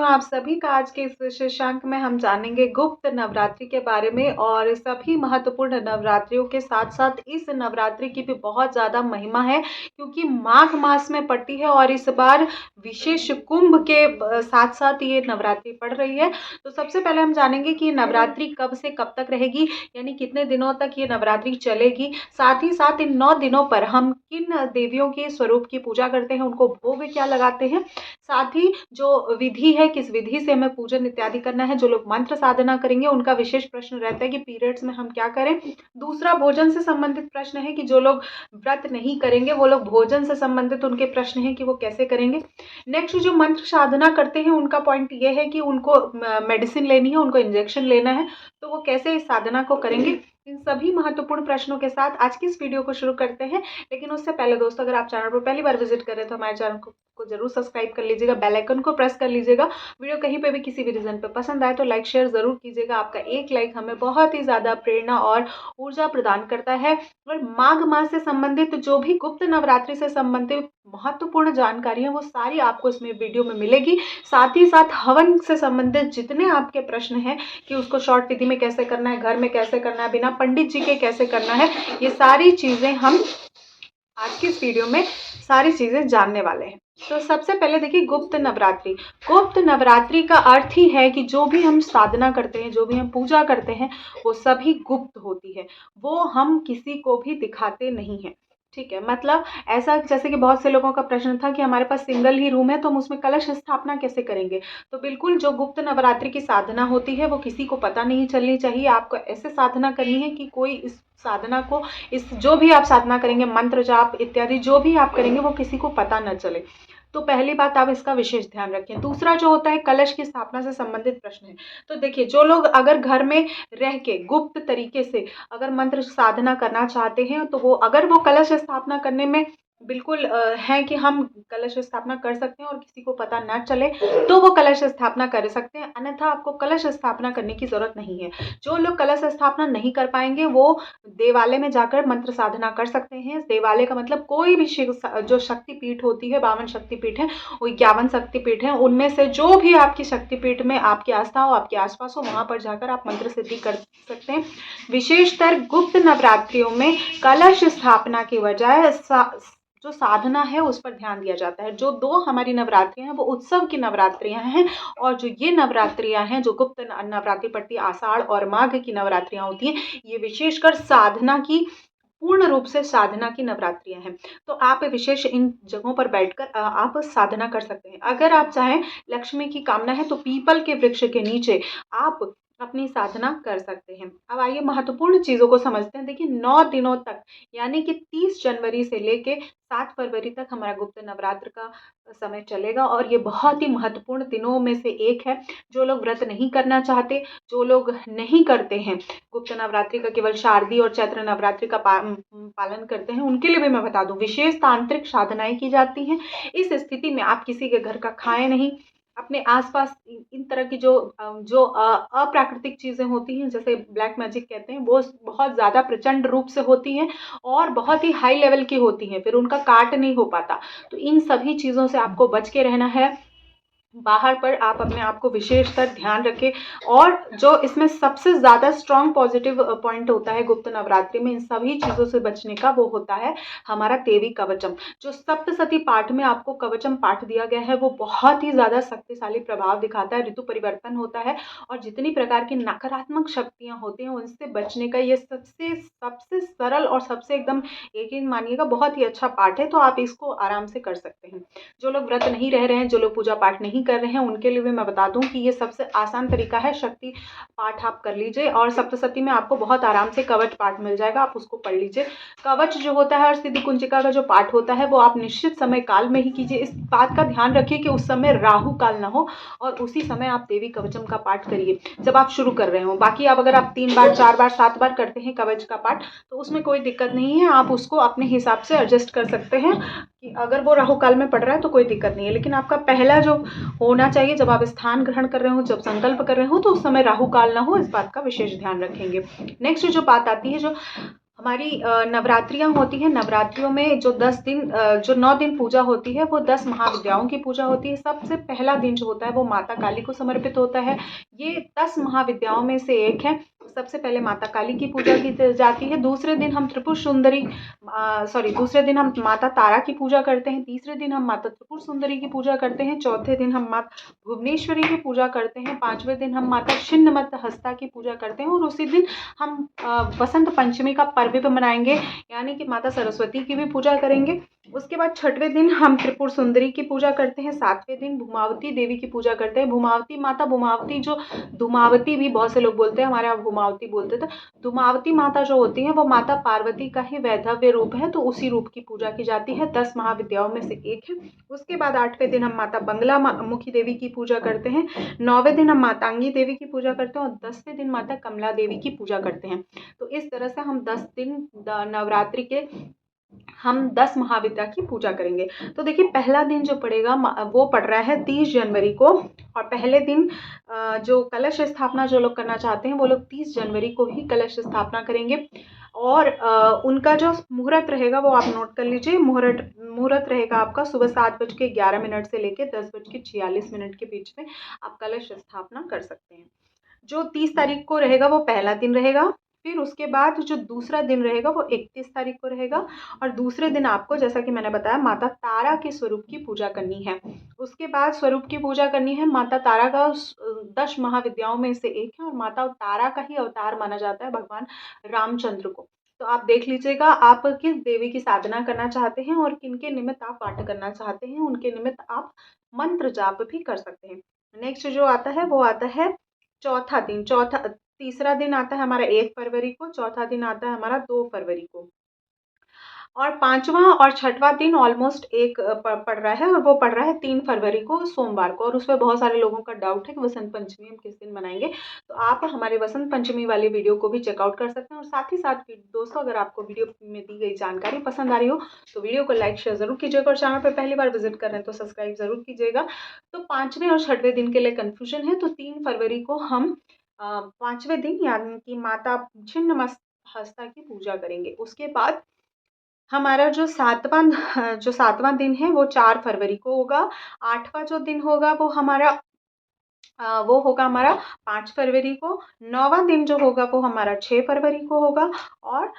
हूँ आप सभी का। आज के इस विशेषांक में हम जानेंगे गुप्त नवरात्रि के बारे में और सभी महत्वपूर्ण नवरात्रियों के साथ साथ इस नवरात्रि की भी बहुत ज़्यादा महिमा है, क्योंकि माघ मास में पड़ती है और इस बार विशेष कुंभ के साथ साथ ये नवरात्रि पड़ रही है। तो सबसे पहले हम जानेंगे कि ये नवरात्रि कब से कब तक रहेगी, यानी कितने दिनों तक ये नवरात्रि चलेगी। साथ ही साथ इन 9 दिनों पर हम किन देवियों के स्वरूप की पूजा करते हैं, उनको भोग क्या लगाते हैं, साथ ही जो विधि है किस विधि से हमें पूजन इत्यादि करना है। जो लोग मंत्र साधना करेंगे उनका विशेष प्रश्न रहता है कि पीरियड्स में हम क्या करें। दूसरा भोजन से संबंधित प्रश्न है कि जो लोग व्रत नहीं करेंगे वो लोग भोजन से संबंधित उनके प्रश्न है कि वो कैसे करेंगे। नेक्स्ट जो मंत्र साधना करते हैं उनका पॉइंट ये है कि उनको मेडिसिन लेनी है, उनको इंजेक्शन लेना है, तो वो कैसे इस साधना को करेंगे। इन सभी महत्वपूर्ण प्रश्नों के साथ आज की इस वीडियो को शुरू करते हैं। लेकिन उससे पहले दोस्तों, अगर आप चैनल पर पहली बार विजिट कर रहे हैं तो हमारे चैनल को जरूर सब्सक्राइब कर लीजिएगा, बेल आइकन को प्रेस कर लीजिएगा। वीडियो कहीं पे भी किसी भी रीजन पे पसंद आए तो लाइक शेयर जरूर कीजिएगा। आपका एक लाइक हमें बहुत ही ज्यादा प्रेरणा और ऊर्जा प्रदान करता है। और माघ मास से संबंधित जो भी गुप्त नवरात्रि से संबंधित महत्वपूर्ण जानकारी है वो सारी आपको इसमें वीडियो में मिलेगी। साथ ही साथ हवन से संबंधित जितने आपके प्रश्न हैं कि उसको शॉर्ट विधि में कैसे करना है, घर में कैसे करना है, बिना पंडित जी के कैसे करना है, ये सारी चीजें हम आज की इस वीडियो में सारी चीजें जानने वाले हैं। तो सबसे पहले देखिए गुप्त नवरात्रि। गुप्त नवरात्रि का अर्थ ही है कि जो भी हम साधना करते हैं, जो भी हम पूजा करते हैं, वो सभी गुप्त होती है, वो हम किसी को भी दिखाते नहीं है। ठीक है, मतलब ऐसा जैसे कि बहुत से लोगों का प्रश्न था कि हमारे पास सिंगल ही रूम है तो हम उसमें कलश स्थापना कैसे करेंगे। तो बिल्कुल जो गुप्त नवरात्रि की साधना होती है वो किसी को पता नहीं चलनी चाहिए। आपको ऐसे साधना करनी है कि कोई इस साधना को, इस जो भी आप साधना करेंगे, मंत्र जाप इत्यादि जो भी आप करेंगे वो किसी को पता न चले। तो पहली बात आप इसका विशेष ध्यान रखें। दूसरा जो होता है कलश की स्थापना से संबंधित प्रश्न है। तो देखिए जो लोग अगर घर में रह के गुप्त तरीके से अगर मंत्र साधना करना चाहते हैं तो वो अगर वो कलश स्थापना करने में बिल्कुल है कि हम कलश स्थापना कर सकते हैं और किसी को पता ना चले तो वो कलश स्थापना कर सकते हैं, अन्यथा आपको कलश स्थापना करने की जरूरत नहीं है। जो लोग कलश स्थापना नहीं कर पाएंगे वो देवालय में जाकर मंत्र साधना कर सकते हैं। देवालय का मतलब कोई भी जो शक्तिपीठ होती है, 52 शक्तिपीठ है, वो 51 शक्तिपीठ है, उनमें से जो भी आपकी शक्तिपीठ में आपकी आस्था हो, आपके आसपास हो, वहां पर जाकर आप मंत्र सिद्धि कर सकते हैं। विशेषतर गुप्त नवरात्रियों में कलश स्थापना की बजाय जो साधना है उस पर ध्यान दिया जाता है। जो 2 हमारी नवरात्रियां हैं वो उत्सव की नवरात्रियां हैं, और जो ये नवरात्रियां हैं जो गुप्त नवरात्रि पड़ती है, आषाढ़ और माघ की नवरात्रियां होती हैं, ये विशेषकर साधना की, पूर्ण रूप से साधना की नवरात्रियां हैं। तो आप विशेष इन जगहों पर बैठकर आप साधना कर सकते हैं। अगर आप चाहें, लक्ष्मी की कामना है तो पीपल के वृक्ष के नीचे आप अपनी साधना कर सकते हैं। अब आइए महत्वपूर्ण चीजों को समझते हैं। देखिए 9 दिनों तक, यानी कि 30 जनवरी से लेके 7 फरवरी तक हमारा गुप्त नवरात्र का समय चलेगा और ये बहुत ही महत्वपूर्ण दिनों में से एक है। जो लोग व्रत नहीं करना चाहते, जो लोग नहीं करते हैं गुप्त नवरात्रि का, केवल शारदीय और चैत्र नवरात्रि का पालन करते हैं, उनके लिए भी मैं बता दूं विशेष तांत्रिक साधनाएं की जाती हैं। इस स्थिति में आप किसी के घर का खाएं नहीं। अपने आसपास इन तरह की जो अप्राकृतिक चीजें होती हैं, जैसे ब्लैक मैजिक कहते हैं, वो बहुत ज्यादा प्रचंड रूप से होती हैं और बहुत ही हाई लेवल की होती हैं, फिर उनका काट नहीं हो पाता। तो इन सभी चीजों से आपको बच के रहना है। बाहर पर आप अपने आप को विशेषतर ध्यान रखें। और जो इसमें सबसे ज़्यादा स्ट्रॉन्ग पॉजिटिव पॉइंट होता है गुप्त नवरात्रि में इन सभी चीज़ों से बचने का, वो होता है हमारा देवी कवचम। जो सप्तशती पाठ में आपको कवचम पाठ दिया गया है वो बहुत ही ज़्यादा शक्तिशाली प्रभाव दिखाता है। ऋतु परिवर्तन होता है और जितनी प्रकार की नकारात्मक शक्तियाँ होती हैं उनसे बचने का ये सबसे सबसे सरल और सबसे एकदम यकीन मानिएगा बहुत ही अच्छा पाठ है। तो आप इसको आराम से कर सकते हैं। जो लोग व्रत नहीं रह रहे हैं, जो लोग पूजा पाठ नहीं कर रहे हैं, उनके लिए भी मैं बता दूं कि ये सबसे आसान तरीका है। शक्ति पाठ आप कर लीजिए और सप्तशती में आपको बहुत आराम से कवच पाठ मिल जाएगा, आप उसको पढ़ लीजिए। कवच जो होता है और सिद्धि कुंजिका का जो पाठ होता है वो आप निश्चित समय काल में ही कीजिए। इस बात का ध्यान रखिए कि उस समय राहु काल ना हो और उसी समय आप देवी कवचम का पाठ करिए जब आप शुरू कर रहे हो। बाकी आप अगर आप 3 बार 4 बार 7 बार करते हैं कवच का पाठ तो उसमें कोई दिक्कत नहीं है, आप उसको अपने हिसाब से एडजस्ट कर सकते हैं कि अगर वो राहु काल में पड़ रहा है तो कोई दिक्कत नहीं है। लेकिन आपका पहला जो होना चाहिए, जब आप स्थान ग्रहण कर रहे हो, जब संकल्प कर रहे हो, तो उस समय राहु काल ना हो, इस बात का विशेष ध्यान रखेंगे। नेक्स्ट जो बात आती है, जो हमारी नवरात्रियाँ होती हैं। नवरात्रियों में जो 10 दिन जो 9 दिन पूजा होती है, वो 10 महाविद्याओं की पूजा होती है। सबसे पहला दिन जो होता है वो माता काली को समर्पित होता है। ये 10 महाविद्याओं में से एक है। सबसे पहले माता काली की पूजा की जाती है। दूसरे दिन हम त्रिपुर सुंदरी दूसरे दिन हम माता तारा की पूजा करते हैं। तीसरे दिन हम माता त्रिपुर सुंदरी की पूजा करते हैं। चौथे दिन हम माता भुवनेश्वरी की पूजा करते हैं। पांचवें दिन हम माता छिन्नमस्त हस्ता की पूजा करते हैं। और उसी दिन हम बसंत पंचमी का पर्व भी मनाएंगे, यानी कि माता सरस्वती की भी पूजा करेंगे। उसके बाद छठवें दिन हम त्रिपुर सुंदरी की पूजा करते हैं। सातवें दिन भूमावती देवी की पूजा करते हैं। भूमावती माता, भूमावती जो धूमावती भी बहुत से लोग बोलते हैं, हमारे यहाँ भूमावती बोलते थे। धूमावती माता जो होती है वो माता पार्वती का ही वैधव्य रूप है, तो उसी रूप की पूजा की जाती है। 10 महाविद्याओं में से एक है। उसके बाद 8वें दिन हम माता बंगला मुखी देवी की पूजा करते हैं। 9वें दिन हम मातांगी देवी की पूजा करते हैं और 10वें दिन माता कमला देवी की पूजा करते हैं। तो इस तरह से हम 10 दिन नवरात्रि के हम 10 महाविद्या की पूजा करेंगे। तो देखिए पहला दिन जो पड़ेगा वो पड़ रहा है 30 जनवरी को। और पहले दिन जो कलश स्थापना जो लोग करना चाहते हैं वो लोग 30 जनवरी को ही कलश स्थापना करेंगे। और उनका जो मुहूर्त रहेगा वो आप नोट कर लीजिए। मुहूर्त रहेगा आपका सुबह 7:11 से लेकर 10:46 के बीच में आप कलश स्थापना कर सकते हैं। जो 30 तारीख को रहेगा वो पहला दिन रहेगा। फिर उसके बाद जो दूसरा दिन रहेगा वो 31 तारीख को रहेगा। और दूसरे दिन आपको, जैसा कि मैंने बताया, माता तारा के स्वरूप की पूजा करनी है। उसके बाद स्वरूप की पूजा करनी है। माता तारा का 10 महाविद्याओं में से एक है और माता तारा का ही अवतार माना जाता है भगवान रामचंद्र को। तो आप देख लीजिएगा आप किस देवी की साधना करना चाहते हैं और किनके निमित्त आप पाठ करना चाहते हैं, उनके निमित्त आप मंत्र जाप भी कर सकते हैं। नेक्स्ट जो आता है वो आता है तीसरा दिन आता है हमारा 1 फरवरी को। चौथा दिन आता है हमारा 2 फरवरी को। और पांचवा और छठवां दिन ऑलमोस्ट एक पड़ रहा है और वो पड़ रहा है 3 फरवरी को, सोमवार को। और उसमें बहुत सारे लोगों का डाउट है कि वसंत पंचमी हम किस दिन मनाएंगे। तो आप हमारे वसंत पंचमी वाले वीडियो को भी चेकआउट कर सकते हैं। और साथ ही साथ दोस्तों, अगर आपको वीडियो में दी गई जानकारी पसंद आ रही हो तो वीडियो को लाइक शेयर जरूर कीजिएगा। और चैनल पर पहली बार विजिट कर रहे हैं तो सब्सक्राइब जरूर कीजिएगा। तो पांचवें और छठवें दिन के लिए कन्फ्यूजन है, तो 3 फरवरी को हम पांचवें दिन यानी कि माता छिन्नमस्ता हस्ता की पूजा करेंगे। उसके बाद हमारा जो सातवां दिन है वो 4 फरवरी को होगा। 8वां जो दिन होगा वो होगा हमारा 5 फरवरी को। 9वां दिन जो होगा वो हमारा 6 फरवरी को होगा। और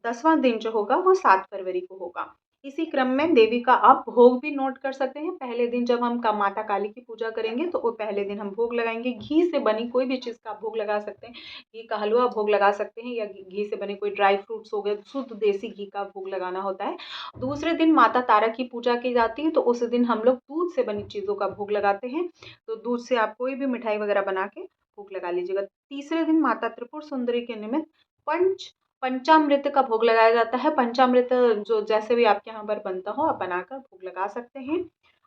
10वां दिन जो होगा वो 7 फरवरी को होगा। इसी क्रम में देवी का आप भोग भी नोट कर सकते हैं। पहले दिन जब हम माता काली की पूजा करेंगे तो वो पहले दिन हम भोग लगाएंगे। घी से बनी कोई भी चीज़ का आप भोग लगा सकते हैं। घी का हलवा भोग लगा सकते हैं, या घी से बने कोई ड्राई फ्रूट्स हो गए, शुद्ध देसी घी का भोग लगाना होता है। दूसरे दिन माता तारा की पूजा की जाती है, तो उस दिन हम लोग दूध से बनी चीज़ों का भोग लगाते हैं। तो दूध से आप कोई भी मिठाई वगैरह बना के भोग लगा लीजिएगा। तीसरे दिन माता त्रिपुर सुंदरी के निमित्त पंचामृत का भोग लगाया जाता है। पंचामृत जो जैसे भी आपके यहाँ पर बनता हो आप बनाकर भोग लगा सकते हैं।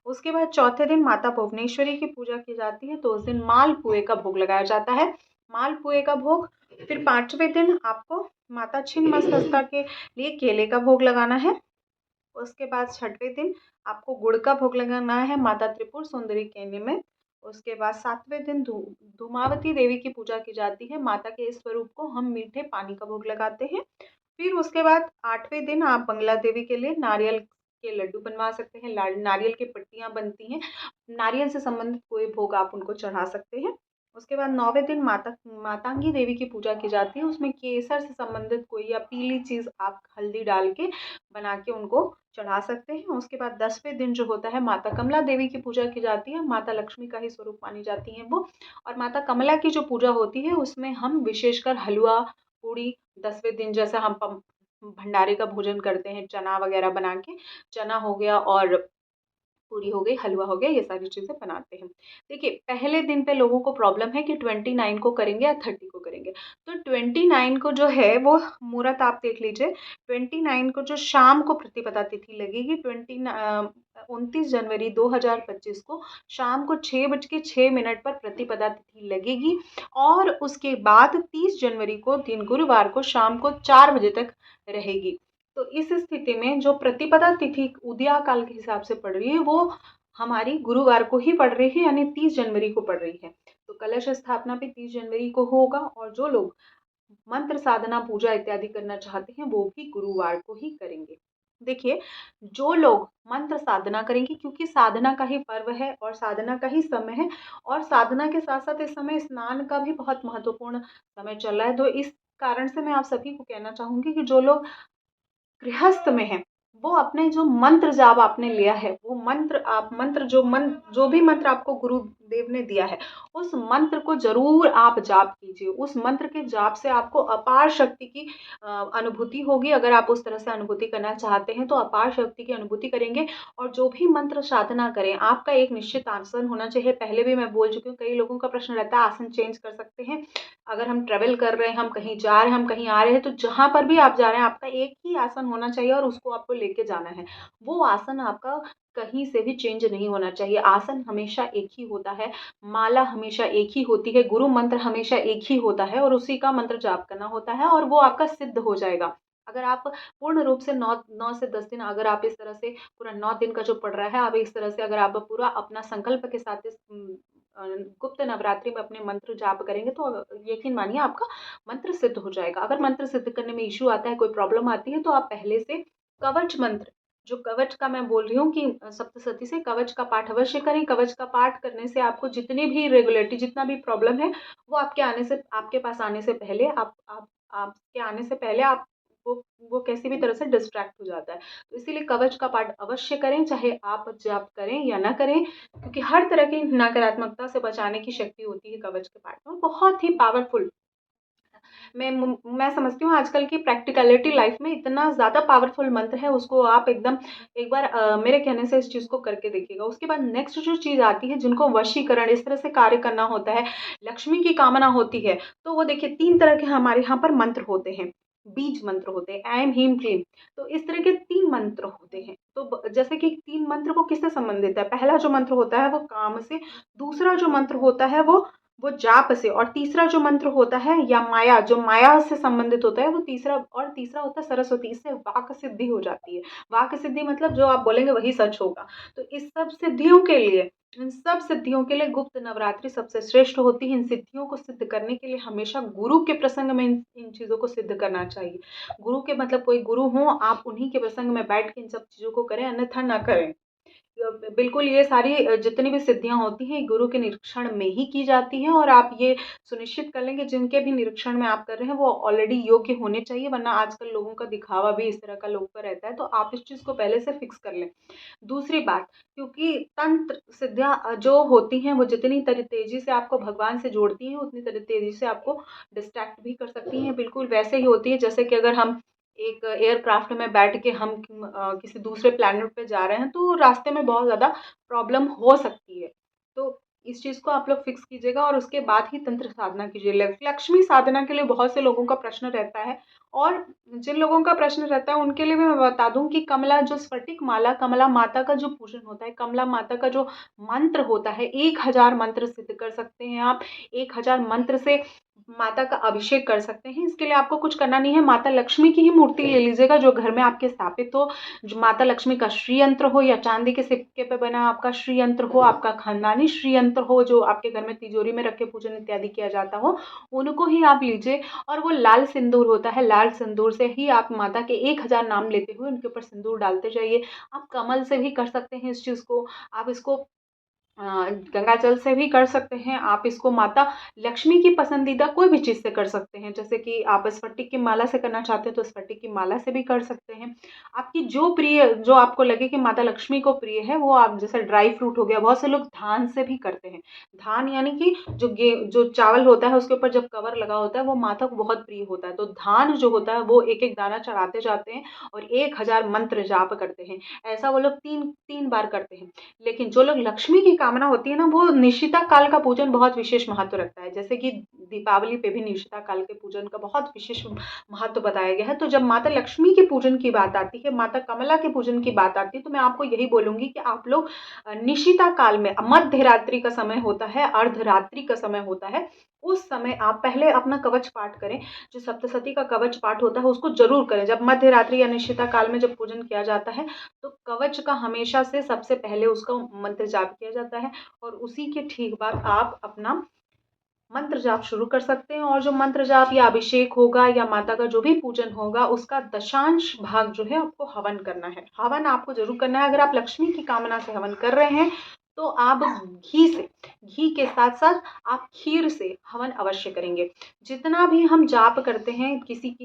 उसके बाद चौथे दिन माता भुवनेश्वरी की पूजा की जाती है, तो उस दिन मालपुए का भोग लगाया जाता है। मालपुए का भोग। फिर 5वें दिन आपको माता छिन्नमस्ता के लिए केले का भोग लगाना है। उसके बाद 6वें दिन आपको गुड़ का भोग लगाना है माता त्रिपुर सुंदरी के निमित्त। उसके बाद 7वें दिन धूमावती देवी की पूजा की जाती है। माता के इस स्वरूप को हम मीठे पानी का भोग लगाते हैं। फिर उसके बाद 8वें दिन आप बंगला देवी के लिए नारियल के लड्डू बनवा सकते हैं। नारियल की पट्टियाँ बनती हैं, नारियल से संबंधित कोई भोग आप उनको चढ़ा सकते हैं। उसके बाद 9वें दिन मातांगी देवी की पूजा की जाती है। उसमें केसर से संबंधित कोई या पीली चीज़ आप हल्दी डाल के बना के उनको चढ़ा सकते हैं। उसके बाद 10वें दिन जो होता है माता कमला देवी की पूजा की जाती है। माता लक्ष्मी का ही स्वरूप मानी जाती हैं वो। और माता कमला की जो पूजा होती है उसमें हम विशेषकर हलवा पूड़ी 10वें दिन जैसा हम भंडारे का भोजन करते हैं, चना वगैरह बना के, चना हो गया और पूरी हो गई, हलवा हो गया, ये सारी चीज़ें बनाते हैं। देखिए पहले दिन पे लोगों को प्रॉब्लम है कि 29 को करेंगे या 30 को करेंगे। तो 29 को जो है वो मुहूर्त आप देख लीजिए। 29 को जो शाम को प्रतिपदा तिथि लगेगी, 29 जनवरी 2025 को शाम को 6:06 पर प्रतिपदा तिथि लगेगी। और उसके बाद 30 जनवरी को दिन गुरुवार को शाम को 4 बजे तक रहेगी। तो इस स्थिति में जो प्रतिपदा तिथि उदया काल के हिसाब से पड़ रही है वो हमारी गुरुवार को ही पड़ रही है, यानी 30 जनवरी को पड़ रही है। तो कलश स्थापना भी 30 जनवरी को होगा। और जो लोग मंत्र साधना, पूजा इत्यादि करना चाहते हैं, वो भी गुरुवार को ही करेंगे। देखिए, जो लोग मंत्र साधना करेंगे, क्योंकि साधना का ही पर्व है और साधना का ही समय है, और साधना के साथ-साथ इस समय स्नान का भी बहुत महत्वपूर्ण समय चल रहा है। तो इस कारण से मैं आप सभी को कहना चाहूँगी कि जो लोग गृहस्थ में हैं, वो अपने जो मंत्र जाप आपने लिया है, वो मंत्र जो भी मंत्र आपको गुरुदेव ने दिया है, उस मंत्र को ज़रूर आप जाप कीजिए। उस मंत्र के जाप से आपको अपार शक्ति की अनुभूति होगी। अगर आप उस तरह से अनुभूति करना चाहते हैं, तो अपार शक्ति की अनुभूति करेंगे। और जो भी मंत्र साधना करें, आपका एक निश्चित आसन होना चाहिए। पहले भी मैं बोल चुकी हूँ, कई लोगों का प्रश्न रहता है आसन चेंज कर सकते हैं। अगर हम ट्रैवल कर रहे हैं, हम कहीं जा रहे हैं, हम कहीं आ रहे हैं, तो जहाँ पर भी आप जा रहे हैं, आपका एक ही आसन होना चाहिए और उसको आपको लेके जाना है। वो आसन आपका कहीं से भी चेंज नहीं होना चाहिए। आसन हमेशा एक ही होता है, माला हमेशा एक ही होती है, गुरु मंत्र हमेशा एक ही होता है और उसी का मंत्र जाप करना होता है और वो आपका सिद्ध हो जाएगा। अगर आप पूर्ण रूप से 9 से 10 दिन अगर आप इस तरह से पूरा 9 दिन का जो पड़ रहा है, आप इस तरह से अगर आप पूरा अपना संकल्प के साथ गुप्त नवरात्रि में अपने मंत्र जाप करेंगे, तो यकीन मानिए आपका मंत्र सिद्ध हो जाएगा। अगर मंत्र सिद्ध करने में इश्यू आता है, कोई प्रॉब्लम आती है, तो आप पहले से कवच मंत्र, जो कवच का मैं बोल रही हूँ कि सप्तशती से कवच का पाठ अवश्य करें। कवच का पाठ करने से आपको जितनी भी इरेगुलरिटी, जितना भी प्रॉब्लम है, वो आपके पास आने से पहले आपके आने से पहले आप वो वो किसी भी तरह से डिस्ट्रैक्ट हो जाता है। तो इसीलिए कवच का पाठ अवश्य करें, चाहे आप जाप करें या ना करें, क्योंकि हर तरह की नकारात्मकता से बचाने की शक्ति होती है कवच के पाठ में, बहुत ही पावरफुल। मैं समझती हूँ आजकल की प्रैक्टिकलिटी लाइफ में इतना ज़्यादा पावरफुल मंत्र है, उसको आप एकदम एक बार मेरे कहने से इस चीज़ को करके देखिएगा। उसके बाद नेक्स्ट जो चीज़ आती है, जिनको वशीकरण इस तरह से कार्य करना होता है, लक्ष्मी की कामना होती है, तो वो देखिए 3 तरह के हमारे यहाँ पर मंत्र होते हैं। बीज मंत्र होते हैं, ऐं, ह्रीं, क्लीं। तो इस तरह के 3 मंत्र होते हैं। तो जैसे कि 3 मंत्र वो किससे संबंधित है? पहला जो मंत्र होता है वो काम से, दूसरा जो मंत्र होता है वो जाप से, और तीसरा जो मंत्र होता है या माया, जो माया से संबंधित होता है, वो तीसरा होता है सरस्वती। इससे वाक सिद्धि हो जाती है। वाक सिद्धि मतलब जो आप बोलेंगे वही सच होगा। तो इन सब सिद्धियों के लिए गुप्त नवरात्रि सबसे श्रेष्ठ होती है। इन सिद्धियों को सिद्ध करने के लिए हमेशा गुरु के प्रसंग में इन चीज़ों को सिद्ध करना चाहिए। गुरु के मतलब कोई गुरु हो, आप उन्हीं के प्रसंग में बैठ के इन सब चीज़ों को करें, अन्यथा ना करें। बिल्कुल, ये सारी जितनी भी सिद्धियाँ होती हैं, गुरु के निरीक्षण में ही की जाती हैं, और आप ये सुनिश्चित कर लें कि जिनके भी निरीक्षण में आप कर रहे हैं, वो ऑलरेडी योग्य होने चाहिए, वरना आजकल लोगों का दिखावा भी इस तरह का लोगों का रहता है, तो आप इस चीज़ को पहले से फिक्स कर लें। दूसरी बात, क्योंकि तंत्र सिद्धियाँ जो होती हैं, वो जितनी तेज़ी से आपको भगवान से जोड़ती हैं, उतनी तेज़ी से आपको डिस्ट्रैक्ट भी कर सकती हैं। बिल्कुल वैसे ही होती है जैसे कि अगर हम एक एयरक्राफ्ट में बैठ के हम किसी दूसरे प्लैनेट पे जा रहे हैं, तो रास्ते में बहुत ज़्यादा प्रॉब्लम हो सकती है। तो इस चीज़ को आप लोग फिक्स कीजिएगा और उसके बाद ही तंत्र साधना कीजिए। लक्ष्मी साधना के लिए बहुत से लोगों का प्रश्न रहता है, और जिन लोगों का प्रश्न रहता है उनके लिए भी मैं बता दूँ कि कमला जो स्फटिक माला, कमला माता का जो पूजन होता है, कमला माता का जो मंत्र होता है, 1000 मंत्र सिद्ध कर सकते हैं आप। 1000 मंत्र से माता का अभिषेक कर सकते हैं। इसके लिए आपको कुछ करना नहीं है, माता लक्ष्मी की ही मूर्ति ले लीजिएगा जो घर में आपके स्थापित हो, जो माता लक्ष्मी का श्री यंत्र हो, या चांदी के सिक्के पे बना आपका श्री यंत्र हो, आपका खानदानी श्री यंत्र हो, जो आपके घर में तिजोरी में रख के पूजन इत्यादि किया जाता हो, उनको ही आप लीजिए। और वो लाल सिंदूर होता है, लाल सिंदूर से ही आप माता के 1000 नाम लेते हुए उनके ऊपर सिंदूर डालते जाइए। आप कमल से भी कर सकते हैं इस चीज़ को, आप इसको गंगा जल से भी कर सकते हैं। आप इसको माता लक्ष्मी की पसंदीदा कोई भी चीज़ से कर सकते हैं, जैसे कि आप स्फटिक की माला से करना चाहते हैं तो स्फटिक की माला से भी कर सकते हैं। आपकी जो आपको लगे कि माता लक्ष्मी को प्रिय है, वो आप, जैसे ड्राई फ्रूट हो गया, बहुत से लोग धान से भी करते हैं। धान यानी कि जो चावल होता है उसके ऊपर जब कवर लगा होता है, वो माता को बहुत प्रिय होता है। तो धान जो होता है वो एक एक दाना चढ़ाते जाते हैं और 1000 मंत्र जाप करते हैं। ऐसा वो लोग तीन तीन बार करते हैं। लेकिन जो लोग लक्ष्मी की कामना होती है ना, वो निशिता काल का पूजन बहुत विशेष महत्व रखता है। जैसे कि दीपावली पे भी निशिता काल के पूजन का बहुत विशेष महत्व बताया गया है। तो जब माता लक्ष्मी के पूजन की बात आती है, माता कमला के पूजन की बात आती है, तो मैं आपको यही बोलूंगी कि आप लोग निशिता काल में, मध्य रात्रि का समय होता है, अर्धरात्रि का समय होता है, उस समय आप पहले अपना कवच पाठ करें। जो सप्तशती का कवच पाठ होता है उसको जरूर करें। जब मध्य रात्रि या निशिता काल में जब पूजन किया जाता है, तो कवच का हमेशा से सबसे पहले उसका मंत्र जाप किया जाता है, और उसी के ठीक बाद आप अपना मंत्र जाप शुरू कर सकते हैं। और जो मंत्र जाप या अभिषेक होगा या माता का जो भी पूजन होगा, उसका दशांश भाग जो है आपको हवन करना है। हवन आपको ज़रूर करना है। अगर आप लक्ष्मी की कामना से हवन कर रहे हैं, तो आप घी के साथ-साथ आप खीर से हवन अवश्य करेंगे। जितना भी हम जाप करते हैं किसी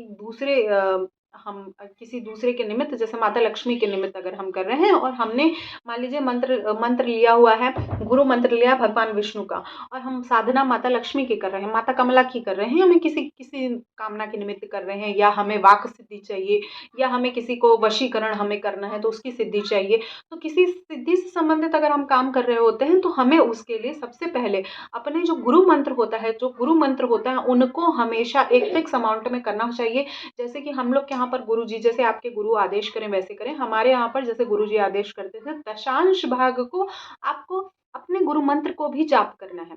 दूसरे के निमित्त, जैसे माता लक्ष्मी के निमित्त अगर हम कर रहे हैं और हमने मान लीजिए मंत्र मंत्र लिया हुआ है, गुरु मंत्र लिया है भगवान विष्णु का, और हम साधना माता लक्ष्मी की कर रहे हैं, माता कमला की कर रहे हैं, हमें किसी किसी कामना के निमित्त कर रहे हैं, या हमें वाक सिद्धि चाहिए, या हमें किसी को वशीकरण हमें करना है तो उसकी सिद्धि चाहिए। तो किसी सिद्धि से संबंधित अगर हम काम कर रहे होते हैं, तो हमें उसके लिए सबसे पहले अपने जो गुरु मंत्र होता है उनको हमेशा एक फिक्स अमाउंट में करना चाहिए। जैसे कि हम लोग के यहाँ पर गुरु जी, जैसे आपके गुरु आदेश करें वैसे करें। हमारे यहाँ पर जैसे गुरु जी आदेश करते थे, दशांश भाग को आपको अपने गुरु मंत्र को भी जाप करना है।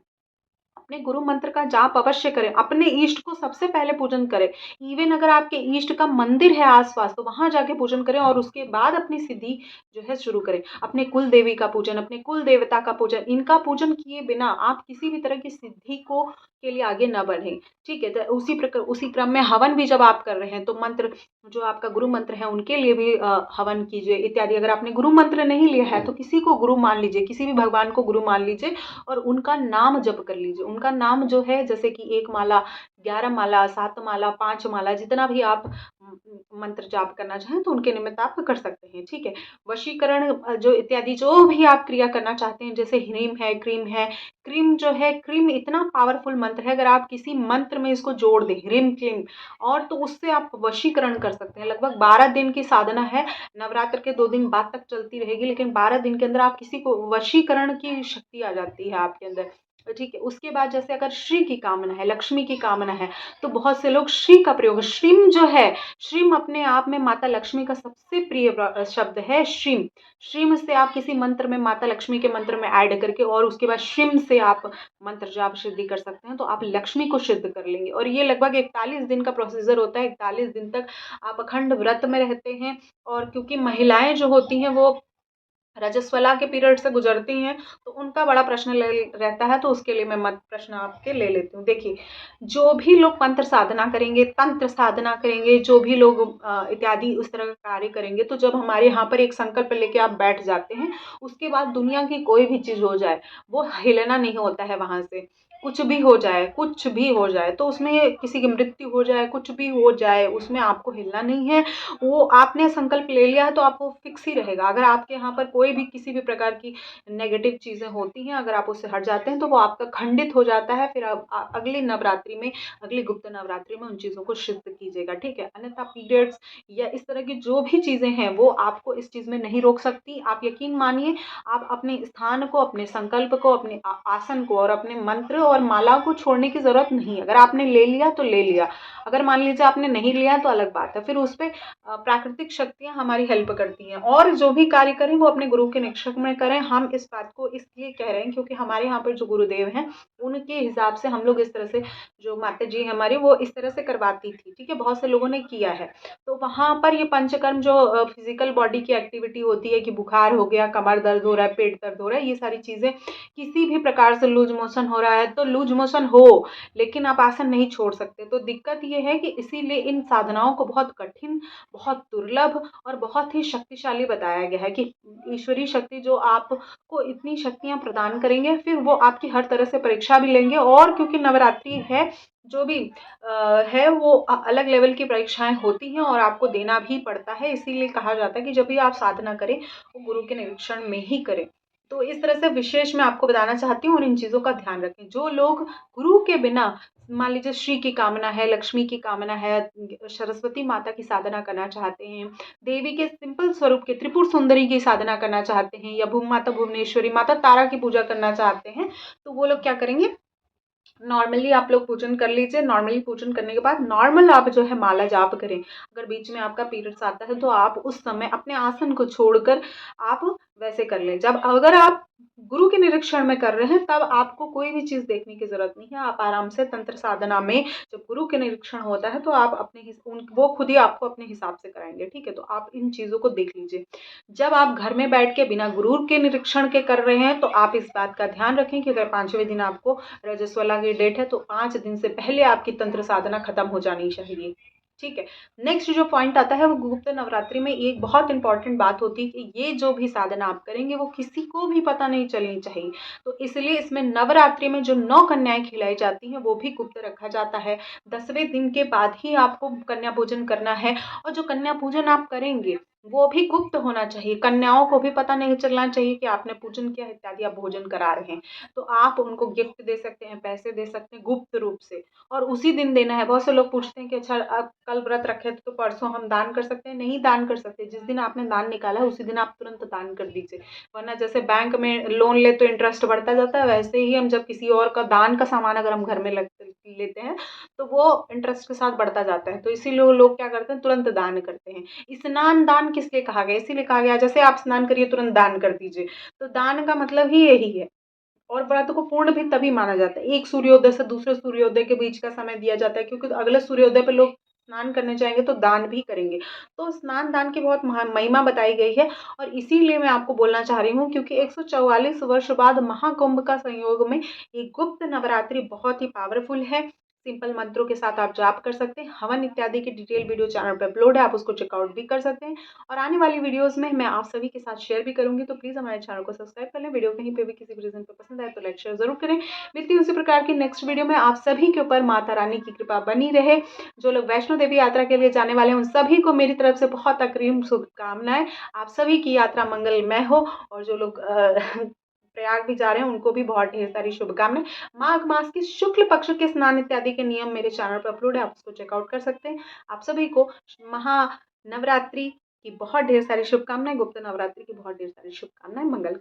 अपने गुरु मंत्र का जाप अवश्य करें। अपने इष्ट को सबसे पहले पूजन करें। इवन अगर आपके इष्ट का मंदिर है आस-पास, तो वहाँ जाके पूजन करें और उसके बाद अपनी सिद्धि जो है शुरू करें। अपने कुल देवी का पूजन, अपने कुल देवता का पूजन, इनका पूजन किए बिना आप किसी भी तरह की सिद्धि को के लिए आगे ना बढ़ें। ठीक है? तो उसी क्रम में हवन भी जब आप कर रहे हैं, तो मंत्र जो आपका गुरु मंत्र है उनके लिए भी हवन कीजिए इत्यादि। अगर आपने गुरु मंत्र नहीं लिया है, तो किसी को गुरु मान लीजिए, किसी भी भगवान को गुरु मान लीजिए और उनका नाम जप कर लीजिए। उनका नाम जो है, जैसे कि 1 माला, 11 माला, 7 माला, 5 माला, जितना भी आप मंत्र जाप करना चाहें तो उनके निमित्त आप कर सकते हैं। ठीक है? वशीकरण जो इत्यादि जो भी आप क्रिया करना चाहते हैं, जैसे ह्रीम है, क्रीम है। क्रीम जो है, क्रीम इतना पावरफुल मंत्र है, अगर आप किसी मंत्र में इसको जोड़ दें, ह्रीम क्लीम, और तो उससे आप वशीकरण कर सकते हैं। लगभग 12 दिन की साधना है। नवरात्र के 2 दिन बाद तक चलती रहेगी, लेकिन 12 दिन के अंदर आप किसी को वशीकरण की शक्ति आ जाती है आपके अंदर। ठीक है? उसके बाद जैसे अगर श्री की कामना है, लक्ष्मी की कामना है, तो बहुत से लोग श्री का प्रयोग, श्रीम जो है, श्रीम अपने आप में माता लक्ष्मी का सबसे प्रिय शब्द है, श्रीम। श्रीम से आप किसी मंत्र में माता लक्ष्मी के मंत्र में ऐड करके और उसके बाद श्रीम से आप मंत्र जाप सिद्धि कर सकते हैं, तो आप लक्ष्मी को सिद्ध कर लेंगे। और ये लगभग 41 दिन का प्रोसीजर होता है। 41 दिन तक आप अखंड व्रत में रहते हैं। और क्योंकि महिलाएं जो होती हैं वो रजस्वला के पीरियड से गुजरती हैं, तो उनका बड़ा प्रश्न रहता है, तो उसके लिए मैं मत प्रश्न आपके ले लेती हूँ। देखिए, जो भी लोग मंत्र साधना करेंगे, तंत्र साधना करेंगे, जो भी लोग इत्यादि उस तरह का कार्य करेंगे, तो जब हमारे यहाँ पर एक संकल्प लेके आप बैठ जाते हैं, उसके बाद दुनिया की कोई भी चीज़ हो जाए, वो हिलना नहीं होता है वहाँ से। कुछ भी हो जाए, कुछ भी हो जाए, तो उसमें किसी की मृत्यु हो जाए, कुछ भी हो जाए, उसमें आपको हिलना नहीं है। वो आपने संकल्प ले लिया है तो आप वो फिक्स ही रहेगा। अगर आपके यहाँ पर कोई भी किसी भी प्रकार की नेगेटिव चीज़ें होती हैं, अगर आप उससे हट जाते हैं, तो वो आपका खंडित हो जाता है। फिर आप अगली नवरात्रि में, अगली गुप्त नवरात्रि में उन चीज़ों को सिद्ध कीजिएगा। ठीक है? अन्यथा पीरियड्स या इस तरह की जो भी चीज़ें हैं, वो आपको इस चीज़ में नहीं रोक सकती। आप यकीन मानिए, आप अपने स्थान को, अपने संकल्प को, अपने आसन को और अपने मंत्र और माला को छोड़ने की ज़रूरत नहीं है। अगर आपने ले लिया तो ले लिया, अगर मान लीजिए आपने नहीं लिया तो अलग बात है। फिर उस पे प्राकृतिक शक्तियाँ हमारी हेल्प करती हैं। और जो भी कार्य करें वो अपने गुरु के निकट में करें। हम इस बात को इसलिए कह रहे हैं क्योंकि हमारे यहाँ पर जो गुरुदेव हैं, उनके हिसाब से हम लोग इस तरह से, जो माता जी हमारी, वो इस तरह से करवाती थी। ठीक है? बहुत से लोगों ने किया है। तो वहाँ पर ये पंचकर्म जो फिजिकल बॉडी की एक्टिविटी होती है, कि बुखार हो गया, कमर दर्द हो रहा है, पेट दर्द हो रहा है, ये सारी चीज़ें, किसी भी प्रकार से लूज मोशन हो रहा है, तो लूज मोशन हो, लेकिन आप आसन नहीं छोड़ सकते। तो दिक्कत ये है कि इसीलिए इन साधनाओं को बहुत कठिन, बहुत दुर्लभ और बहुत ही शक्तिशाली बताया गया है, कि ईश्वरीय शक्ति जो आपको इतनी शक्तियाँ प्रदान करेंगे, फिर वो आपकी हर तरह से परीक्षा भी लेंगे। और क्योंकि नवरात्रि है, जो भी है वो अलग लेवल की परीक्षाएँ होती हैं और आपको देना भी पड़ता है। इसीलिए कहा जाता है कि जब भी आप साधना करें, वो गुरु के निरीक्षण में ही करें। तो इस तरह से विशेष मैं आपको बताना चाहती हूँ, और इन चीज़ों का ध्यान रखें। जो लोग गुरु के बिना, मान लीजिए श्री की कामना है, लक्ष्मी की कामना है, सरस्वती माता की साधना करना चाहते हैं, देवी के सिंपल स्वरूप के त्रिपुर सुंदरी की साधना करना चाहते हैं, या माता भुवनेश्वरी, माता तारा की पूजा करना चाहते हैं, तो वो लोग क्या करेंगे, नॉर्मली आप लोग पूजन कर लीजिए। नॉर्मली पूजन करने के बाद नॉर्मल आप जो है माला जाप करें। अगर बीच में आपका पीरियड्स आता है, तो आप उस समय अपने आसन को छोड़कर आप वैसे कर लें। जब अगर आप गुरु के निरीक्षण में कर रहे हैं तब आपको कोई भी चीज़ देखने की ज़रूरत नहीं है। आप आराम से तंत्र साधना में जब गुरु के निरीक्षण होता है तो आप अपने हिस उन वो खुद ही आपको अपने हिसाब से कराएँगे, ठीक है? तो आप इन चीज़ों को देख लीजिए। जब आप घर में बैठ के बिना गुरु के निरीक्षण के कर रहे हैं तो आप इस बात का ध्यान रखें कि अगर 5वें दिन आपको रजस्वला की डेट है तो 5 दिन से पहले आपकी तंत्र साधना खत्म हो जानी चाहिए, ठीक है? नेक्स्ट जो पॉइंट आता है वो गुप्त नवरात्रि में एक बहुत इंपॉर्टेंट बात होती है कि ये जो भी साधना आप करेंगे वो किसी को भी पता नहीं चलनी चाहिए। तो इसलिए इसमें नवरात्रि में जो 9 कन्याएँ खिलाई जाती हैं वो भी गुप्त रखा जाता है। 10वें दिन के बाद ही आपको कन्या पूजन करना है और जो कन्या पूजन आप करेंगे वो भी गुप्त होना चाहिए। कन्याओं को भी पता नहीं चलना चाहिए कि आपने पूजन किया इत्यादि, आप भोजन करा रहे हैं। तो आप उनको गिफ्ट दे सकते हैं, पैसे दे सकते हैं गुप्त रूप से और उसी दिन देना है। बहुत से लोग पूछते हैं कि अच्छा आप कल व्रत रखे थे तो परसों हम दान कर सकते हैं? नहीं दान कर सकते। जिस दिन आपने दान निकाला है उसी दिन आप तुरंत दान कर दीजिए। वरना जैसे बैंक में लोन ले तो इंटरेस्ट बढ़ता जाता है, वैसे ही हम जब किसी और का दान का सामान अगर हम घर में लेते हैं तो वो इंटरेस्ट के साथ बढ़ता जाता है। तो इसीलिए वो लोग क्या करते हैं, तुरंत दान करते हैं। स्नान दान किस लिए कहा गया? इसीलिए कहा गया जैसे आप स्नान करिए तुरंत दान कर दीजिए। तो दान का मतलब ही यही है। और व्रत को पूर्ण भी तभी माना जाता है, एक सूर्योदय से दूसरे सूर्योदय के बीच का समय दिया जाता है, क्योंकि अगले सूर्योदय पे लोग स्नान करने जाएँगे तो दान भी करेंगे। तो स्नान दान की बहुत महिमा बताई गई है और इसीलिए मैं आपको बोलना चाह रही हूँ, क्योंकि 144 वर्ष बाद महाकुंभ का संयोग में ये गुप्त नवरात्रि बहुत ही पावरफुल है। सिंपल मंत्रों के साथ आप जाप कर सकते हैं। हवन इत्यादि की डिटेल वीडियो चैनल पे अपलोड है, आप उसको चेकआउट भी कर सकते हैं। और आने वाली वीडियोज़ में मैं आप सभी के साथ शेयर भी करूँगी, तो प्लीज़ हमारे चैनल को सब्सक्राइब कर लें। वीडियो कहीं पे भी किसी भी रीज़न पे पसंद आए तो लाइक शेयर ज़रूर करें। मिलती हूँ उसी प्रकार की नेक्स्ट वीडियो में। आप सभी के ऊपर माता रानी की कृपा बनी रहे। जो लोग वैष्णो देवी यात्रा के लिए जाने वाले हैं, उन सभी को मेरी तरफ से बहुत अग्रिम शुभकामनाएँ। आप सभी की यात्रा मंगलमय हो और जो लोग प्रयाग भी जा रहे हैं उनको भी बहुत ढेर सारी शुभकामनाएँ। माघ मास के शुक्ल पक्ष के स्नान इत्यादि के नियम मेरे चैनल पर अपलोड है, आप उसको चेकआउट कर सकते हैं। आप सभी को महानवरात्रि की बहुत ढेर सारी शुभकामनाएँ, गुप्त नवरात्रि की बहुत ढेर सारी शुभकामनाएँ, मंगल